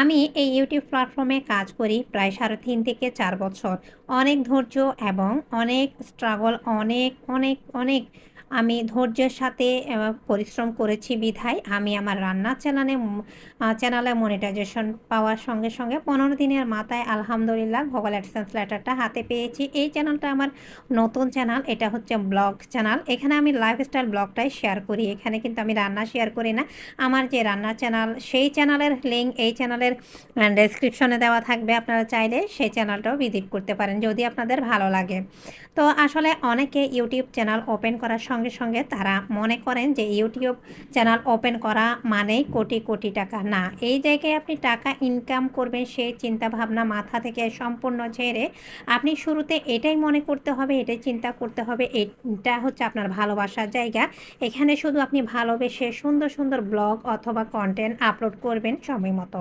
আমি এই ইউটিউব প্ল্যাটফর্মে কাজ করি প্রায় ৩.৫ থেকে ৪ বছর। অনেক ধৈর্য এবং অনেক স্ট্রাগল, অনেক আমি ধৈর্যের সাথে পরিশ্রম করেছি বিধায় আমি আমার রান্নার চ্যানেলে মনিটাইজেশন পাওয়ার সঙ্গে ১৫ দিনের মাথায় আলহামদুলিল্লাহ গুগল অ্যাডসেন্স লেটারটা হাতে পেয়েছি। এই চ্যানেলটা আমার নতুন চ্যানেল। এটা হচ্ছে ব্লগ চ্যানেল। এখানে আমি লাইফস্টাইল ব্লগটাই শেয়ার করি। এখানে কিন্তু আমি রান্না শেয়ার করি না। আমার যে রান্নার চ্যানেল, সেই চ্যানেলের লিঙ্ক এই চ্যানেলের ডেসক্রিপশনে দেওয়া থাকবে। আপনারা চাইলে সেই চ্যানেলটাও ভিজিট করতে পারেন যদি আপনাদের ভালো লাগে। তো আসলে অনেকে ইউটিউব চ্যানেল ওপেন করার সঙ্গে তারা মনে করেন যে ইউটিউব চ্যানেল ওপেন করা মানেই কোটি টাকা। না, এই জায়গায় আপনি টাকা ইনকাম করবেন সেই চিন্তাভাবনা মাথা থেকে সম্পূর্ণ ঝেড়ে আপনি শুরুতে এটাই মনে করতে হবে, এটাই চিন্তা করতে হবে, এটা হচ্ছে আপনার ভালোবাসার জায়গা। এখানে শুধু আপনি ভালোবেসে সুন্দর ব্লগ অথবা কনটেন্ট আপলোড করবেন সময় মতো।